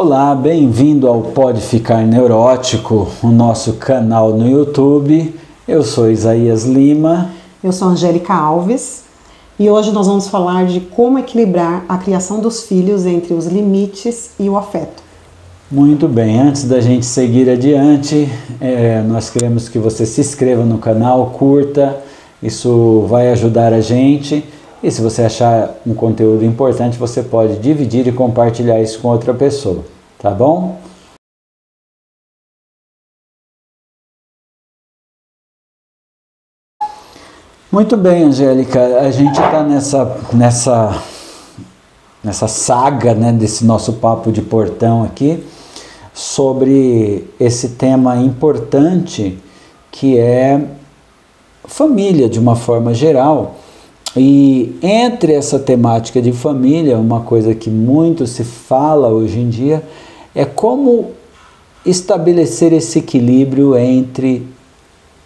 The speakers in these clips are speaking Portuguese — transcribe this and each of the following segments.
Olá, bem-vindo ao Pode Ficar Neurótico, o nosso canal no YouTube. Eu sou Isaías Lima. Eu sou Angélica Alves e hoje nós vamos falar de como equilibrar a criação dos filhos entre os limites e o afeto. Muito bem, antes da gente seguir adiante, nós queremos que você se inscreva no canal, curta, isso vai ajudar a gente. E se você achar um conteúdo importante, você pode dividir e compartilhar isso com outra pessoa, tá bom? Muito bem, Angélica, a gente está nessa saga, né, desse nosso papo de portão aqui, sobre esse tema importante que é família de uma forma geral. E entre essa temática de família, uma coisa que muito se fala hoje em dia é como estabelecer esse equilíbrio entre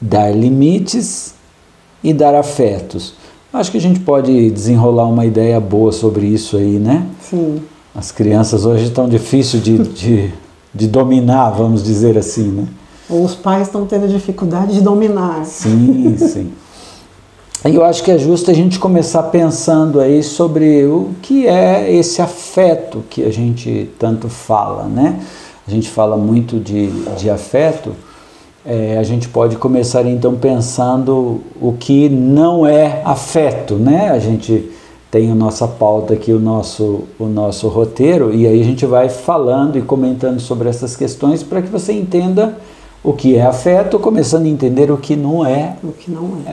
dar limites e dar afetos. Acho que a gente pode desenrolar uma ideia boa sobre isso aí, né? Sim. As crianças hoje estão difíceis de dominar, vamos dizer assim, né? Os pais estão tendo dificuldade de dominar. Sim, sim. E eu acho que é justo a gente começar pensando aí sobre o que é esse afeto que a gente tanto fala, né? A gente fala muito de afeto, a gente pode começar então pensando o que não é afeto, né? A gente tem a nossa pauta aqui, o nosso roteiro, e aí a gente vai falando e comentando sobre essas questões para que você entenda o que é afeto, começando a entender o que não é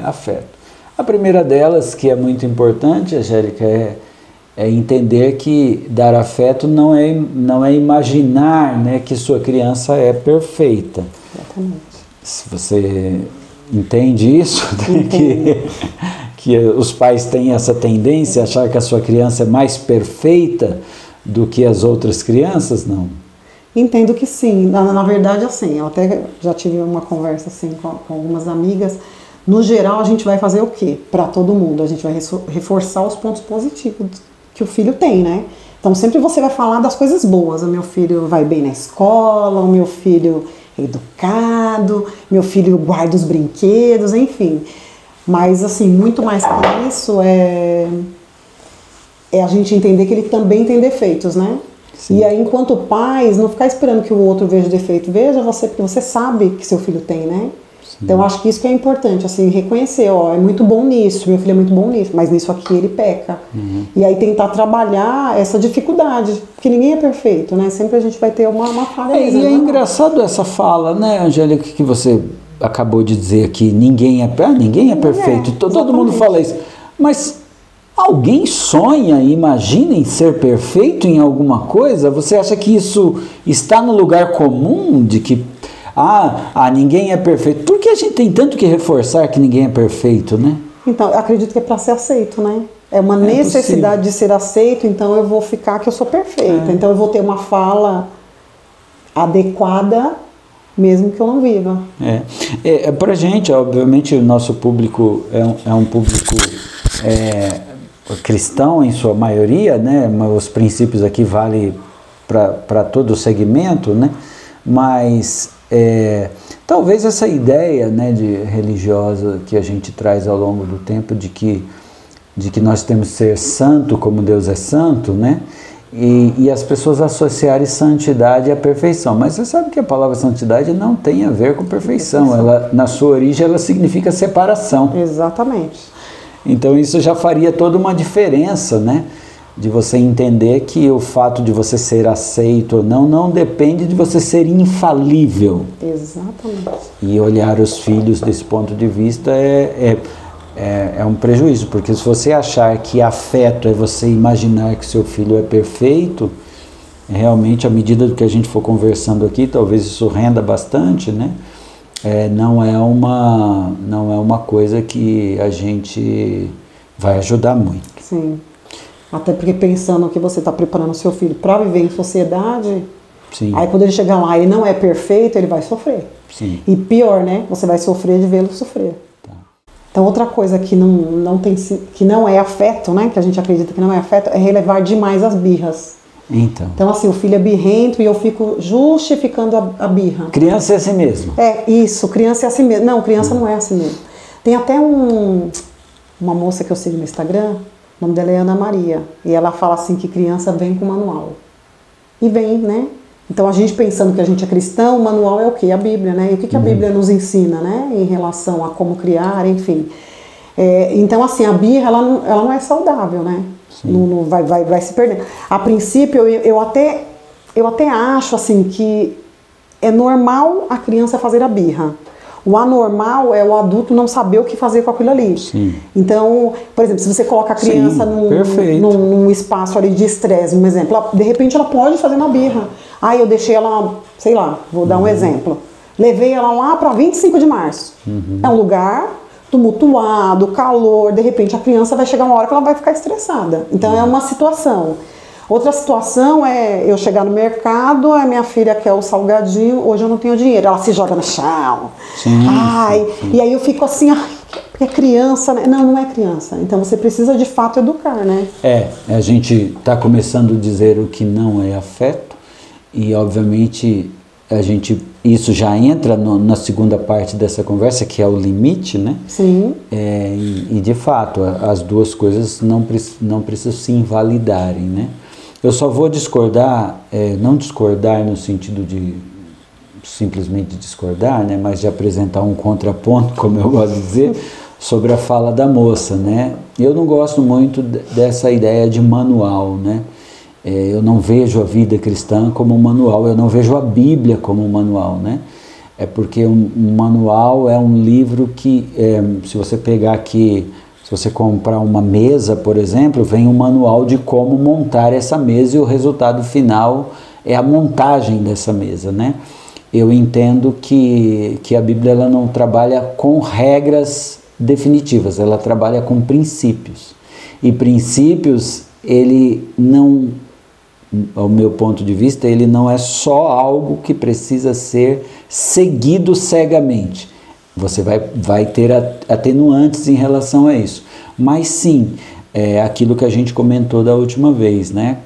afeto. A primeira delas, que é muito importante, Angélica, é entender que dar afeto não é imaginar, né, que sua criança é perfeita. Exatamente. Se você entende isso, que os pais têm essa tendência a achar que a sua criança é mais perfeita do que as outras crianças, não? Entendo que sim. Na verdade, assim, eu até já tive uma conversa assim, com algumas amigas. No geral, a gente vai fazer o quê? Para todo mundo. A gente vai reforçar os pontos positivos que o filho tem, né? Então, sempre você vai falar das coisas boas. O meu filho vai bem na escola, o meu filho é educado, meu filho guarda os brinquedos, enfim. Mas, assim, muito mais que isso é a gente entender que ele também tem defeitos, né? Sim. E aí, enquanto pais, não ficar esperando que o outro veja defeito. Veja você, porque você sabe que seu filho tem, né? Então, acho que isso que é importante, assim, reconhecer, ó, é muito bom nisso, meu filho é muito bom nisso, mas nisso aqui ele peca. Uhum. E aí tentar trabalhar essa dificuldade, porque ninguém é perfeito, né? Sempre a gente vai ter uma falha. E é engraçado essa fala, né, Angélica, que você acabou de dizer aqui, ninguém é perfeito, todo mundo fala isso. Mas alguém sonha, imagina em ser perfeito em alguma coisa? Você acha que isso está no lugar comum de que ninguém é perfeito? Por que a gente tem tanto que reforçar que ninguém é perfeito, né? Então, eu acredito que é para ser aceito, né? É uma necessidade de ser aceito, então eu vou ficar que eu sou perfeita. Então eu vou ter uma fala adequada, mesmo que eu não viva. Pra gente, obviamente, o nosso público é um público cristão em sua maioria, né? Mas os princípios aqui valem para todo o segmento, né? Mas talvez essa ideia, né, religiosa que a gente traz ao longo do tempo de que nós temos que ser santo como Deus é santo, né, e as pessoas associarem santidade à perfeição. Mas você sabe que a palavra santidade não tem a ver com perfeição. Ela, na sua origem, ela significa separação. Exatamente. Então isso já faria toda uma diferença, né? De você entender que o fato de você ser aceito ou não depende de você ser infalível. Exatamente. E olhar os filhos desse ponto de vista é um prejuízo, porque se você achar que afeto é você imaginar que seu filho é perfeito, realmente, à medida do que a gente for conversando aqui, talvez isso renda bastante, né? Não é uma coisa que a gente vai ajudar muito. Sim. Até porque pensando que você está preparando o seu filho para viver em sociedade, sim, aí quando ele chegar lá e não é perfeito, ele vai sofrer. Sim. E pior, né? Você vai sofrer de vê-lo sofrer. Tá. Então outra coisa que não é afeto, né? Que a gente acredita que não é afeto, é relevar demais as birras. Então, assim, o filho é birrento e eu fico justificando a birra. Criança é assim mesmo. É, isso, criança é assim mesmo. Não, criança não é assim mesmo. Tem até uma moça que eu sigo no Instagram, o nome dela é Ana Maria, e ela fala assim que criança vem com manual. E vem, né? Então, a gente pensando que a gente é cristão, o manual é o quê? A Bíblia, né? E o que a Bíblia nos ensina, né? Em relação a como criar, enfim. Então, assim, a birra, ela não é saudável, né? Não vai se perder. A princípio, eu até acho, assim, que é normal a criança fazer a birra. O anormal é o adulto não saber o que fazer com aquilo ali. Sim. Então, por exemplo, se você coloca a criança num espaço ali de estresse, um exemplo, de repente ela pode fazer uma birra. Eu deixei ela, sei lá, vou dar um exemplo. Levei ela lá para 25 de março. É um lugar tumultuado, calor, de repente a criança vai chegar uma hora que ela vai ficar estressada. Então é uma situação. Outra situação é eu chegar no mercado, a minha filha quer o salgadinho, hoje eu não tenho dinheiro, ela se joga no chão. Sim. E aí eu fico assim, é criança, né? Não é criança. Então você precisa de fato educar, né? A gente está começando a dizer o que não é afeto e obviamente isso já entra na segunda parte dessa conversa, que é o limite, né? Sim. E de fato, as duas coisas não precisam se invalidarem, né? Eu só vou discordar, não discordar no sentido de simplesmente discordar, né? Mas de apresentar um contraponto, como eu gosto de dizer, sobre a fala da moça, né? Eu não gosto muito dessa ideia de manual, né? Eu não vejo a vida cristã como um manual, eu não vejo a Bíblia como um manual, né? É porque um manual é um livro que, se você pegar aqui, se você comprar uma mesa, por exemplo, vem um manual de como montar essa mesa e o resultado final é a montagem dessa mesa, né? Eu entendo que a Bíblia ela não trabalha com regras definitivas, ela trabalha com princípios. E princípios, ele não, ao meu ponto de vista, ele não é só algo que precisa ser seguido cegamente. Você vai ter atenuantes em relação a isso. Mas sim, aquilo que a gente comentou da última vez, né?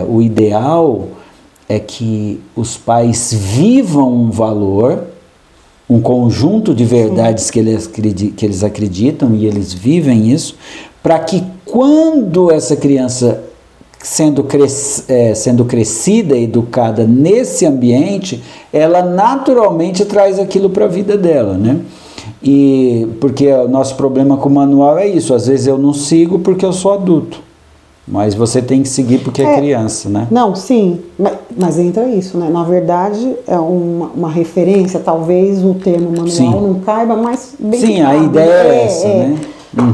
O ideal é que os pais vivam um valor, um conjunto de verdades que eles acreditam e eles vivem isso, para que quando essa criança sendo crescida e educada nesse ambiente, ela naturalmente traz aquilo para a vida dela, né? E porque o nosso problema com o manual é isso, às vezes eu não sigo porque eu sou adulto, mas você tem que seguir porque é criança, né? Não, sim, mas entra isso, né? Na verdade, é uma referência, talvez o termo manual não caiba, mas bem sim, a ideia é essa, né?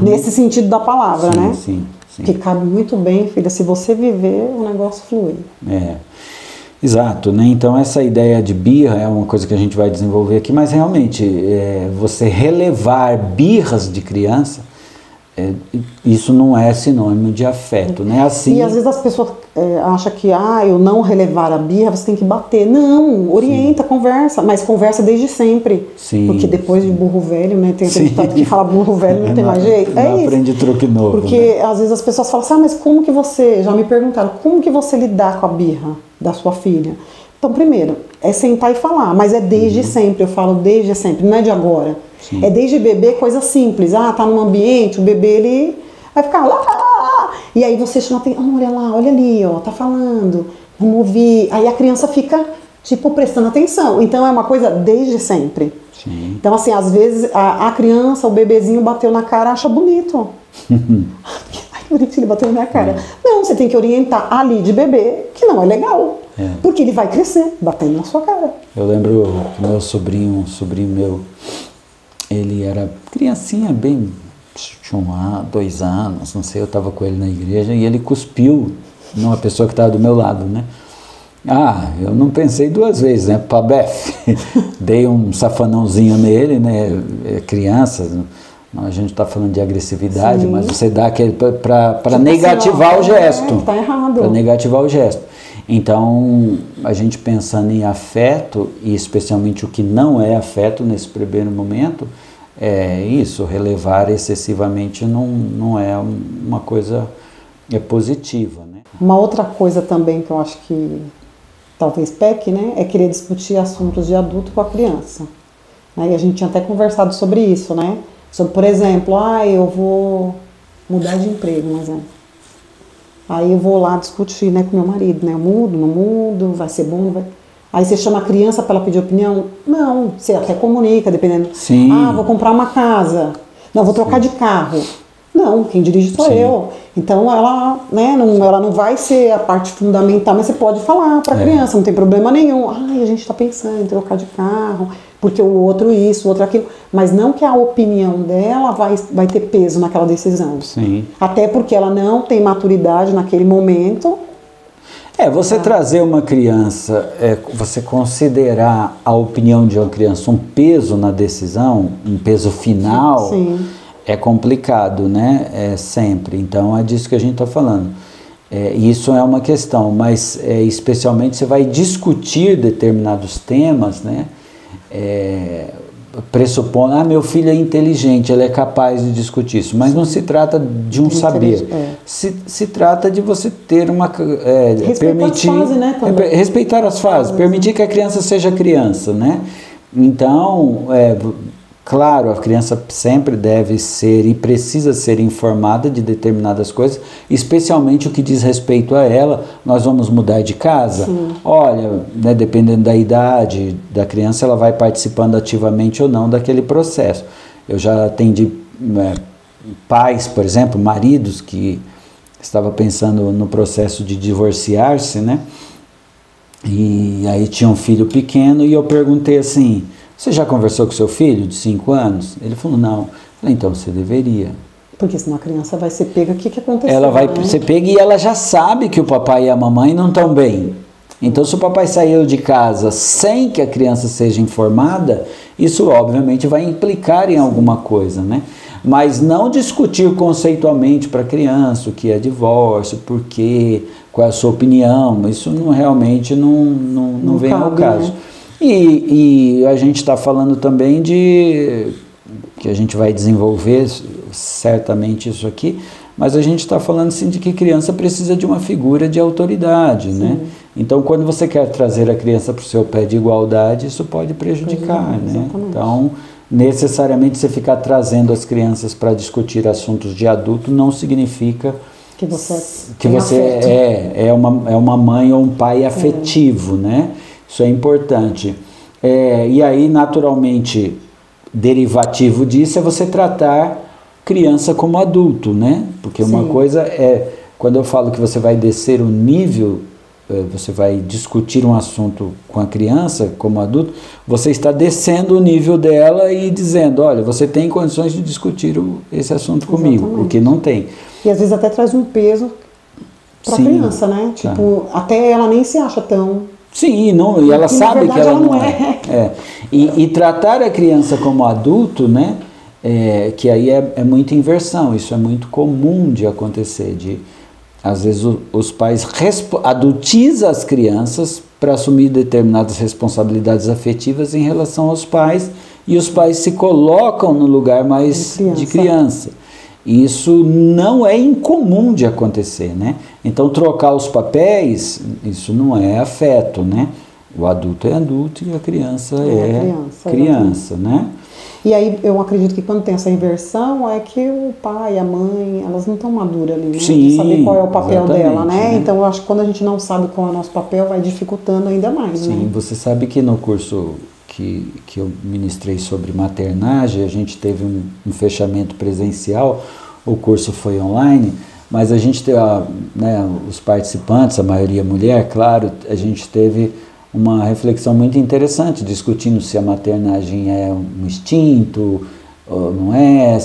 Nesse sentido da palavra, sim, né? Sim. Que cabe muito bem, filha, se você viver, o negócio flui. Exato, né? Então essa ideia de birra é uma coisa que a gente vai desenvolver aqui, mas realmente você relevar birras de criança, isso não é sinônimo de afeto, né? Assim, e às vezes as pessoas acham que eu não relevar a birra, você tem que bater. Não, orienta, conversa, mas conversa desde sempre. Sim, porque depois de burro velho, né? Tem ditado que fala burro velho, não tem mais jeito. Não aprende truque novo. Porque às vezes as pessoas falam assim, mas como que você, já me perguntaram, como que você lidar com a birra da sua filha? Então, primeiro, é sentar e falar, mas é desde sempre, eu falo desde sempre, não é de agora. Sim. É desde bebê, coisa simples. Tá num ambiente, o bebê, ele vai ficar lá. E aí você chama, olha lá, olha ali, ó, tá falando, vamos ouvir. Aí a criança fica, tipo, prestando atenção. Então é uma coisa desde sempre. Sim. Então, assim, às vezes a criança, o bebezinho bateu na cara, acha bonito. Ai, que bonitinho, ele bateu na minha cara. Não, você tem que orientar ali de bebê, que não é legal. Porque ele vai crescer, batendo na sua cara. Eu lembro que meu sobrinho, um sobrinho meu, ele era criancinha, bem, tinha 2 anos, não sei, eu estava com ele na igreja e ele cuspiu numa pessoa que estava do meu lado, né? Eu não pensei 2 vezes, né? Pabef, dei um safanãozinho nele, né? Criança, a gente está falando de agressividade, sim, mas você dá aquele para negativar o gesto. Tá errado. Para negativar o gesto. Então, a gente pensando em afeto, e especialmente o que não é afeto nesse primeiro momento, isso, relevar excessivamente não é uma coisa positiva, né? Uma outra coisa também que eu acho que talvez peque, né, é querer discutir assuntos de adulto com a criança. Né? E a gente tinha até conversado sobre isso, né? Sobre, por exemplo, eu vou mudar de emprego, por exemplo. Aí eu vou lá discutir, né, com meu marido, né? Eu mudo, não mudo, vai ser bom, não vai... Aí você chama a criança para ela pedir opinião? Não, você até comunica, dependendo. Sim. Vou comprar uma casa. Não, vou trocar de carro. Não, quem dirige sou eu. Então ela, né, ela não vai ser a parte fundamental, mas você pode falar para a criança, não tem problema nenhum. A gente está pensando em trocar de carro, porque o outro isso, o outro aquilo. Mas não que a opinião dela vai ter peso naquela decisão. Sim. Até porque ela não tem maturidade naquele momento. Você trazer uma criança, você considerar a opinião de uma criança um peso na decisão, um peso final, Sim. É complicado, né? Sempre. Então é disso que a gente está falando. Isso é uma questão, mas especialmente você vai discutir determinados temas, né? Pressupondo, meu filho é inteligente, ele é capaz de discutir isso, mas não se trata de um saber, se trata de você ter uma permitir as fases, né, respeitar as fases, permitir que a criança seja criança, né? Então, claro, a criança sempre deve ser e precisa ser informada de determinadas coisas, especialmente o que diz respeito a ela. Nós vamos mudar de casa? Sim. Olha, né, dependendo da idade da criança, ela vai participando ativamente ou não daquele processo. Eu já atendi pais, por exemplo, maridos que estavam pensando no processo de divorciar-se, né? E aí tinha um filho pequeno e eu perguntei assim: você já conversou com seu filho de 5 anos? Ele falou, não. Eu falei, então você deveria. Porque senão a criança vai ser pega, o que aconteceu? Ela vai ser pega e ela já sabe que o papai e a mamãe não estão bem. Então, se o papai saiu de casa sem que a criança seja informada, isso obviamente vai implicar em alguma coisa, né? Mas não discutir conceitualmente para a criança o que é divórcio, por quê, qual é a sua opinião, isso realmente não vem ao caso. Né? E a gente está falando também de, que a gente vai desenvolver certamente isso aqui, mas a gente está falando sim de que criança precisa de uma figura de autoridade, né? Então, quando você quer trazer a criança para o seu pé de igualdade, isso pode prejudicar, né? Então, necessariamente você ficar trazendo as crianças para discutir assuntos de adulto não significa que você é uma mãe ou um pai afetivo, né? Isso é importante. E aí, naturalmente, derivativo disso é você tratar criança como adulto, né? Porque uma coisa quando eu falo que você vai descer o nível, você vai discutir um assunto com a criança como adulto, você está descendo o nível dela e dizendo, olha, você tem condições de discutir esse assunto comigo, o que não tem. E às vezes até traz um peso para a criança, né? Tipo, até ela nem se acha tão... Sim, e ela sabe que ela não é. E tratar a criança como adulto, né? Que aí é muita inversão, isso é muito comum de acontecer, às vezes os pais adultizam as crianças para assumir determinadas responsabilidades afetivas em relação aos pais, e os pais se colocam no lugar mais de criança. Isso não é incomum de acontecer, né? Então, trocar os papéis, isso não é afeto, né? O adulto é adulto e a criança é criança, né? E aí, eu acredito que quando tem essa inversão, é que o pai, a mãe, elas não estão maduras ali, né? Sim, de saber qual é o papel dela, né? Então, eu acho que quando a gente não sabe qual é o nosso papel, vai dificultando ainda mais, né? Sim, você sabe que no curso que eu ministrei sobre maternagem, a gente teve um fechamento presencial, o curso foi online, mas a gente teve, né, os participantes, a maioria mulher, claro, a gente teve uma reflexão muito interessante, discutindo se a maternagem é um instinto, ou não é,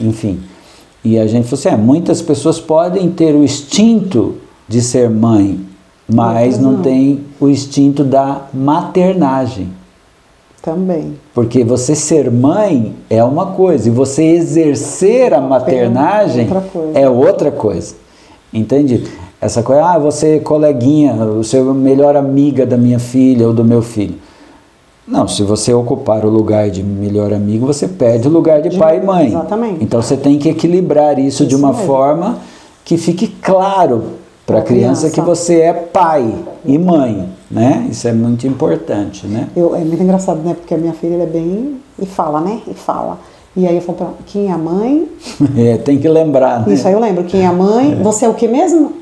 enfim. E a gente falou assim, muitas pessoas podem ter o instinto de ser mãe, mas não tem o instinto da maternagem. Também. Porque você ser mãe é uma coisa, e você exercer a maternagem é outra coisa. Entende? Essa coisa, você é coleguinha, você é a melhor amiga da minha filha ou do meu filho. Não, se você ocupar o lugar de melhor amigo, você perde o lugar de pai e mãe. Exatamente. Então você tem que equilibrar isso de uma forma que fique claro para a criança que você é pai e mãe, né? Isso é muito importante, né? É muito engraçado, né? Porque a minha filha, ela é bem... E fala, né? E fala. E aí eu falo pra ela, quem é a mãe? Tem que lembrar, né? Isso, aí eu lembro, quem é a mãe? Você é o que mesmo?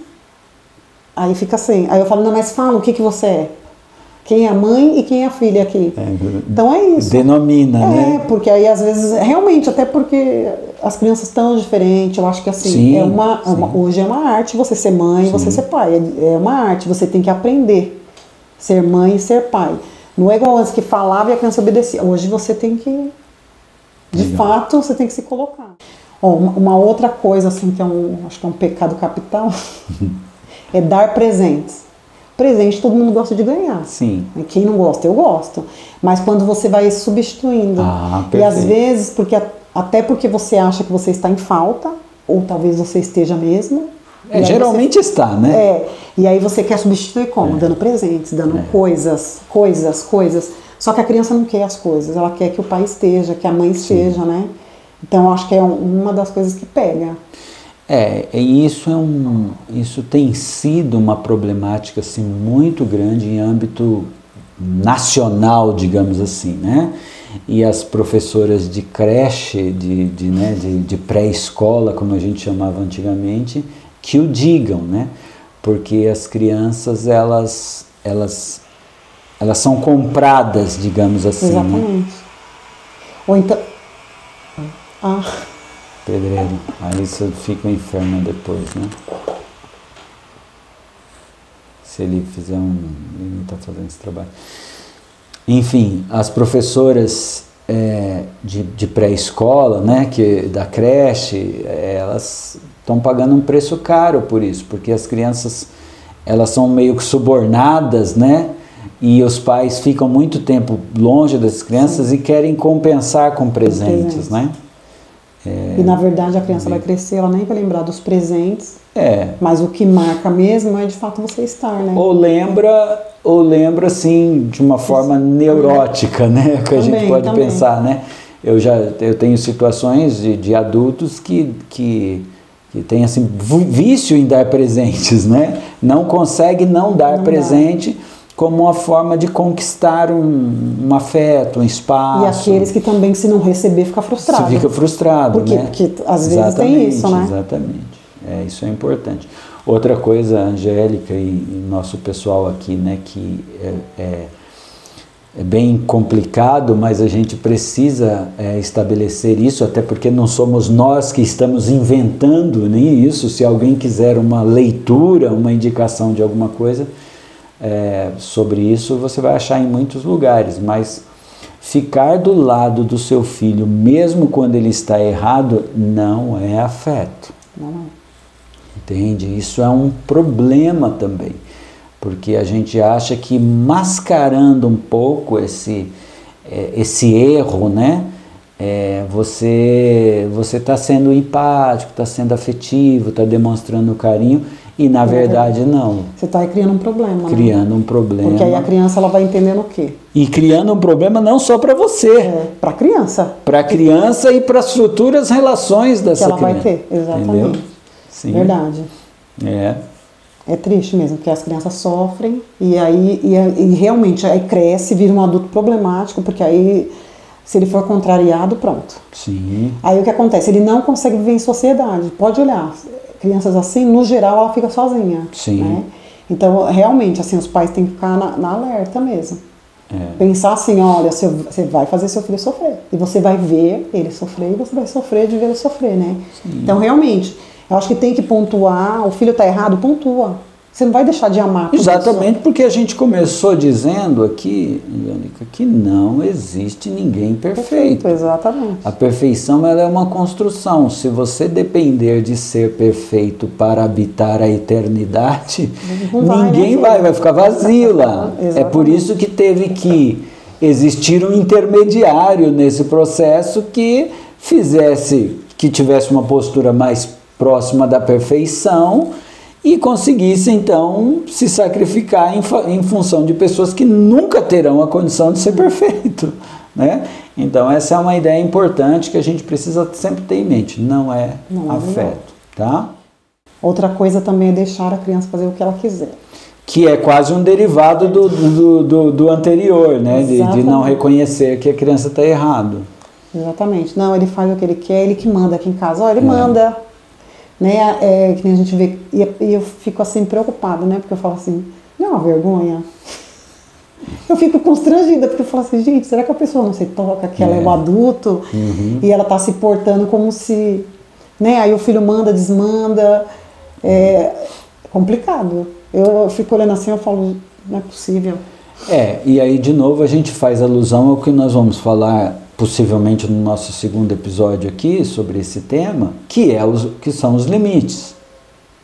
Aí fica assim. Aí eu falo, não, mas fala o que você é. Quem é a mãe e quem é a filha aqui. Então é isso. Denomina, né? Porque aí às vezes, realmente, até porque as crianças estão diferentes, eu acho que assim, Sim, hoje é uma arte você ser mãe e você ser pai. É uma arte, você tem que aprender ser mãe e ser pai. Não é igual antes que falava e a criança obedecia. Hoje você tem que, de fato, você tem que se colocar. Uma outra coisa, assim, que acho que é um pecado capital, é dar presentes. Presente todo mundo gosta de ganhar. Sim. Quem não gosta, eu gosto. Mas quando você vai substituindo. E às vezes, até porque você acha que você está em falta, ou talvez você esteja mesmo. Geralmente está, né? E aí você quer substituir como? Dando presentes, dando coisas. Só que a criança não quer as coisas, ela quer que o pai esteja, que a mãe esteja, né? Então eu acho que é uma das coisas que pega. Isso tem sido uma problemática assim, muito grande em âmbito nacional, digamos assim, né? E as professoras de creche, de pré-escola, como a gente chamava antigamente, que o digam, né? Porque as crianças, elas são compradas, digamos assim. Exatamente. Né? Ou então... Pedreiro, aí você fica enfermo depois, né? Se ele fizer ele não está fazendo esse trabalho. Enfim, as professoras de pré-escola, né, da creche, elas estão pagando um preço caro por isso, porque as crianças, elas são meio que subornadas, né? E os pais ficam muito tempo longe das crianças e querem compensar com presentes, né? E na verdade a criança vai crescer, ela nem vai lembrar dos presentes, mas o que marca mesmo é de fato você estar, né? Ou lembra assim, de uma forma neurótica, né? Que a gente pode pensar, né? Eu tenho situações de adultos que tem assim, vício em dar presentes, né? Não consegue não dar presente como uma forma de conquistar um afeto, um espaço. E aqueles que também, se não receber, fica frustrado. Você fica frustrado, né? Porque às vezes tem isso, né? Exatamente. Isso é importante. Outra coisa, Angélica e nosso pessoal aqui, né, que é bem complicado, mas a gente precisa estabelecer isso, até porque não somos nós que estamos inventando nem isso. Se alguém quiser uma leitura, uma indicação de alguma coisa sobre isso, você vai achar em muitos lugares, mas ficar do lado do seu filho, mesmo quando ele está errado, não é afeto. Não é. Entende? Isso é um problema também, porque a gente acha que mascarando um pouco esse erro, né? Você está sendo empático, está sendo afetivo, está demonstrando carinho, e na verdade não. Você está criando um problema. Criando um problema. Porque aí a criança ela vai entendendo o quê? E criando um problema não só para você. Para a criança. Para a criança e para as futuras relações dessa criança. Que ela vai ter, exatamente. Entendeu? Sim. Verdade. É triste mesmo, porque as crianças sofrem e realmente aí cresce, vira um adulto problemático, porque aí se ele for contrariado, pronto. Sim. Aí o que acontece? Ele não consegue viver em sociedade. Pode olhar, crianças assim, no geral, ela fica sozinha. Sim. Né? Então, realmente, assim, os pais têm que ficar na alerta mesmo. Pensar assim, olha, você vai fazer seu filho sofrer. E você vai ver ele sofrer e você vai sofrer de ver ele sofrer, né? Sim. Então, realmente, eu acho que tem que pontuar, o filho está errado, pontua. Você não vai deixar de amar. Exatamente, porque a gente começou dizendo aqui, Angélica, que não existe ninguém perfeito. Exatamente. A perfeição, ela é uma construção. Se você depender de ser perfeito para habitar a eternidade, ninguém vai ficar vazio lá. É por isso que teve que existir um intermediário nesse processo que tivesse uma postura mais próxima da perfeição e conseguisse, então, se sacrificar em função de pessoas que nunca terão a condição de ser perfeito, né? Então, essa é uma ideia importante que a gente precisa sempre ter em mente. Não é afeto, tá? Outra coisa também é deixar a criança fazer o que ela quiser. Que é quase um derivado do anterior, né? De não reconhecer que a criança está errado. Exatamente. Não, ele faz o que ele quer, ele que manda aqui em casa. Ó, ele manda. Né? Que nem a gente vê. E eu fico assim preocupada, né? Porque eu falo assim, não é uma vergonha? Eu fico constrangida, porque eu falo assim, gente, será que a pessoa não se toca, que ela é o adulto e ela está se portando como se... Né? Aí o filho manda, desmanda. É complicado. Eu fico olhando assim, eu falo, não é possível. E aí de novo a gente faz alusão ao que nós vamos falar possivelmente no nosso segundo episódio aqui sobre esse tema, que são os limites.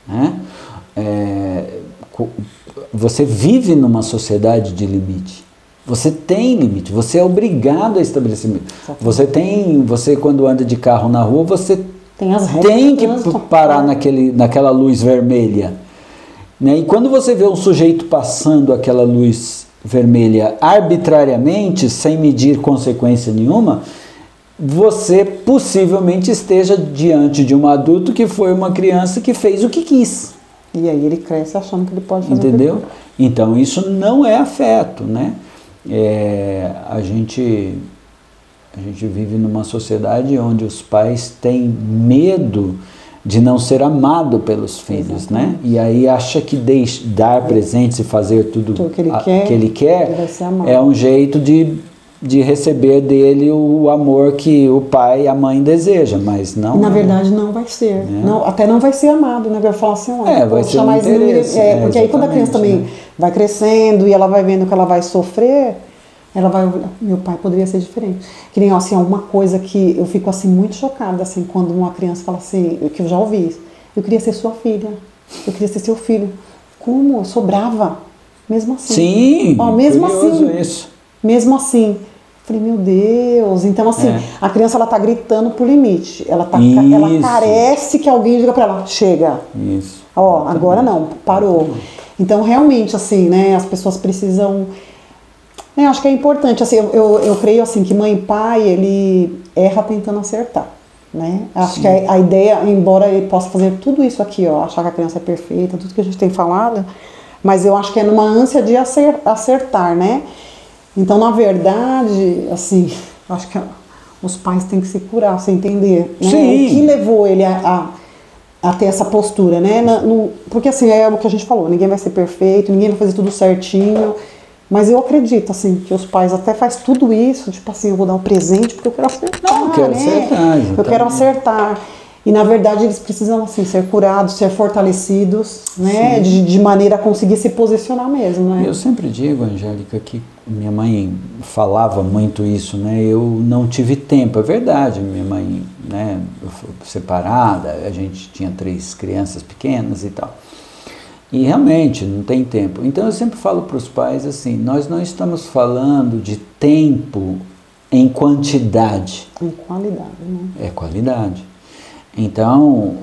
Né? Você vive numa sociedade de limite. Você tem limite, você é obrigado a estabelecer limite. Você quando anda de carro na rua, você tem que parar naquela luz vermelha. Né? E quando você vê um sujeito passando aquela luz vermelha arbitrariamente, sem medir consequência nenhuma, você possivelmente esteja diante de um adulto que foi uma criança que fez o que quis. E aí ele cresce achando que ele pode fazer Entendeu? o que ele pode. Então isso não é afeto, né? A gente vive numa sociedade onde os pais têm medo de não ser amado pelos filhos, né? E aí acha que dar presentes e fazer tudo que ele quer é um jeito de receber dele o amor que o pai e a mãe desejam, mas não. Na verdade não vai ser, até não vai ser amado, né? Vai falar assim, vai ser um interesse, porque aí quando a criança também vai crescendo e ela vai vendo que ela vai sofrer, ela vai, meu pai poderia ser diferente. Que nem assim, alguma coisa que eu fico assim muito chocada assim quando uma criança fala assim, que eu já ouvi isso, eu queria ser sua filha, eu queria ser seu filho. Como? Eu sou brava, mesmo assim. Sim, mesmo assim. Isso. Mesmo assim. Falei, meu Deus. Então assim, a criança ela tá gritando por limite. Ela carece que alguém diga para ela, chega. Isso. Agora não, parou. Então realmente assim, né, as pessoas precisam... acho que é importante, assim, eu creio assim que mãe e pai, ele erra tentando acertar, né? Acho que a ideia, embora ele possa fazer tudo isso aqui, achar que a criança é perfeita, tudo que a gente tem falado, mas eu acho que é numa ânsia de acertar, né? Então, na verdade, assim, acho que os pais têm que se curar, se entender, né? O que levou ele a ter essa postura, né? Porque assim, é o que a gente falou, ninguém vai ser perfeito, ninguém vai fazer tudo certinho. Mas eu acredito, assim, que os pais até fazem tudo isso, tipo assim, eu vou dar um presente porque eu quero acertar, eu quero acertar. E, na verdade, eles precisam, assim, ser curados, ser fortalecidos, né? De maneira a conseguir se posicionar mesmo, né? Eu sempre digo, Angélica, que minha mãe falava muito isso, né? Eu não tive tempo, é verdade, minha mãe, né? Separada, a gente tinha 3 crianças pequenas e tal. E realmente não tem tempo. Então eu sempre falo para os pais assim, nós não estamos falando de tempo em quantidade. Em qualidade, né? É qualidade. Então,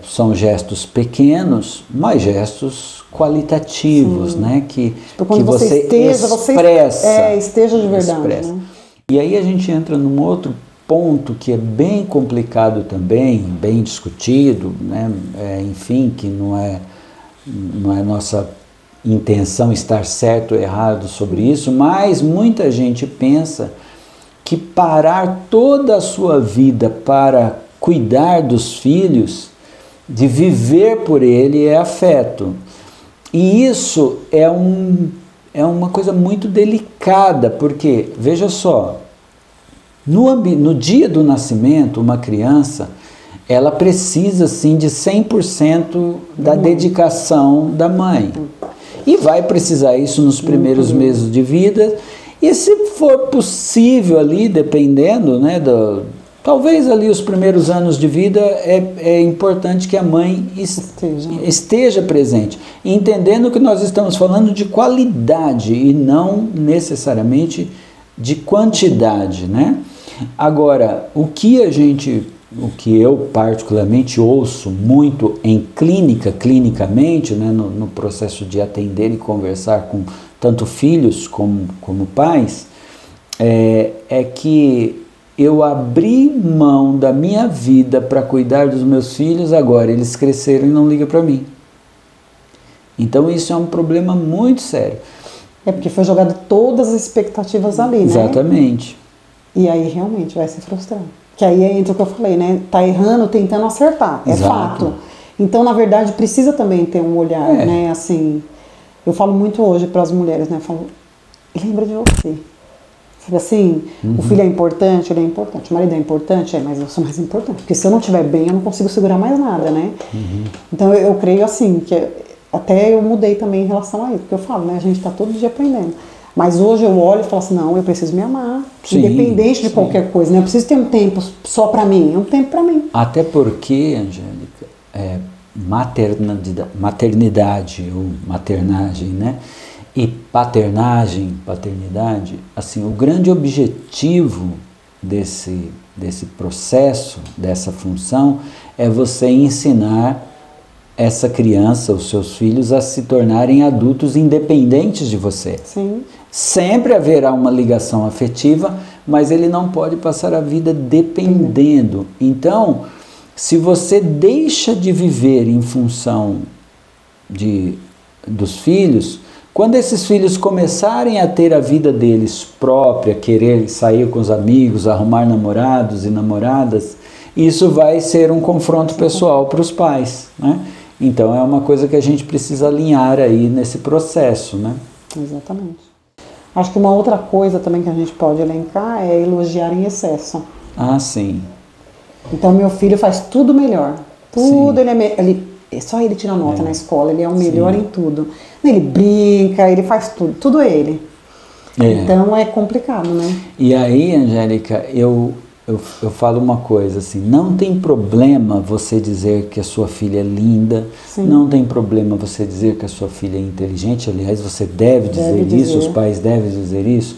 são gestos pequenos, mas gestos qualitativos, né? Que você expressa. Esteja de verdade. Né? E aí a gente entra num outro ponto que é bem complicado também, bem discutido, né? Enfim, que não é nossa intenção estar certo ou errado sobre isso, mas muita gente pensa que parar toda a sua vida para cuidar dos filhos, de viver por ele, é afeto. E isso é uma coisa muito delicada, porque, veja só, no dia do nascimento, uma criança, ela precisa, sim, de 100% da dedicação da mãe. E vai precisar isso nos primeiros meses de vida. E se for possível ali, dependendo, né, talvez ali os primeiros anos de vida, é importante que a mãe esteja presente. Entendendo que nós estamos falando de qualidade e não necessariamente de quantidade, né? Agora, o que eu particularmente ouço muito em clinicamente, né, no processo de atender e conversar com tanto filhos como pais, é que eu abri mão da minha vida para cuidar dos meus filhos, agora eles cresceram e não ligam para mim. Então isso é um problema muito sério. É porque foi jogado todas as expectativas ali, né? Exatamente. E aí realmente vai se frustrar. Que aí entra o que eu falei, né? Tá errando, tentando acertar. É fato. Então, na verdade, precisa também ter um olhar, né? Assim, eu falo muito hoje para as mulheres, né? Eu falo, lembra de você. Sabe assim, o filho é importante, ele é importante. O marido é importante, mas eu sou mais importante. Porque se eu não estiver bem, eu não consigo segurar mais nada, né? Então, eu creio assim, que até eu mudei também em relação a isso. Porque eu falo, né? A gente está todo dia aprendendo. Mas hoje eu olho e falo assim, não, eu preciso me amar, independente de qualquer coisa, né? Eu preciso ter um tempo só pra mim, um tempo pra mim. Até porque, Angélica, maternidade ou maternagem, né? E paternidade, assim, o grande objetivo desse processo, dessa função, é você ensinar essa criança, os seus filhos, a se tornarem adultos independentes de você. Sim. Sempre haverá uma ligação afetiva, mas ele não pode passar a vida dependendo. Então, se você deixa de viver em função dos filhos, quando esses filhos começarem a ter a vida deles própria, querer sair com os amigos, arrumar namorados e namoradas, isso vai ser um confronto pessoal para os pais, né? Então é uma coisa que a gente precisa alinhar aí nesse processo, né? Exatamente. Acho que uma outra coisa também que a gente pode elencar é elogiar em excesso. Ah, sim. Então meu filho faz tudo melhor. Tudo, só ele tira nota na escola, ele é o melhor em tudo. Ele brinca, ele faz tudo, tudo é ele. Então é complicado, né? E aí, Angélica, eu falo uma coisa assim, não tem problema você dizer que a sua filha é linda, não tem problema você dizer que a sua filha é inteligente, aliás, você deve dizer isso, os pais devem dizer isso.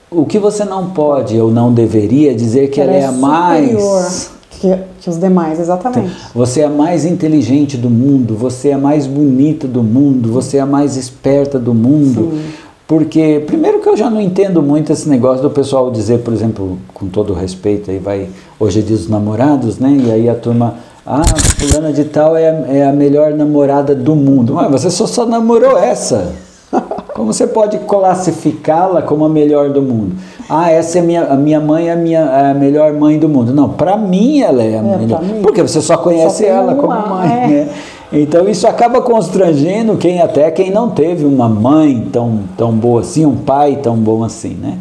O que você não pode ou não deveria dizer que ela é a mais... Que os demais, exatamente. Você é a mais inteligente do mundo, você é a mais bonita do mundo, você é a mais esperta do mundo. Sim. Porque, primeiro que eu já não entendo muito esse negócio do pessoal dizer, por exemplo, com todo respeito, aí vai, hoje é dia dos namorados, né? E aí a turma, fulana de tal é a melhor namorada do mundo. Mas você só namorou essa. Como você pode classificá-la como a melhor do mundo? Essa é a minha mãe é a melhor mãe do mundo. Não, para mim ela é a melhor. Porque você só conhece ela como mãe, né? Então isso acaba constrangendo quem não teve uma mãe tão boa assim, um pai tão bom assim, né?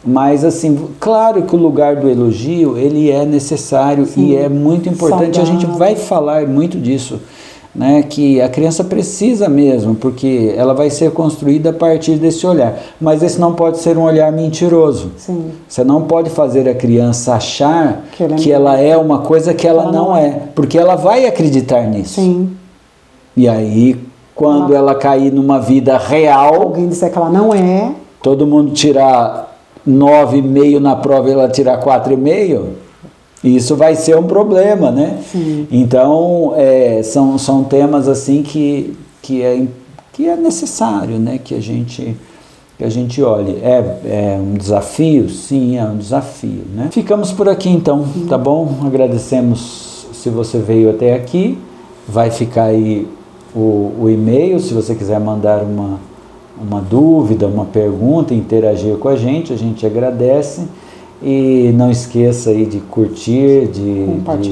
Mas assim, claro que o lugar do elogio, ele é necessário e é muito importante. A gente vai falar muito disso, né? Que a criança precisa mesmo, porque ela vai ser construída a partir desse olhar. Mas esse não pode ser um olhar mentiroso. Sim. Você não pode fazer a criança achar que ela é uma coisa que ela não é, porque ela vai acreditar nisso. Sim. E aí, quando ela cair numa vida real... Alguém disser que ela não é... Todo mundo tirar 9,5 na prova e ela tirar 4,5, isso vai ser um problema, né? Sim. Então, são temas assim que é necessário, né? Que a gente olhe. É um desafio? Sim, é um desafio, né? Ficamos por aqui então, tá bom? Agradecemos se você veio até aqui. Vai ficar aí o e-mail, se você quiser mandar uma dúvida, uma pergunta, interagir com a gente agradece. E não esqueça aí de curtir, de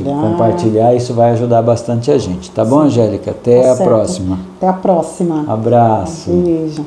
compartilhar, isso vai ajudar bastante a gente. Tá bom, Angélica? Até a próxima. Até a próxima. Abraço. Beijo.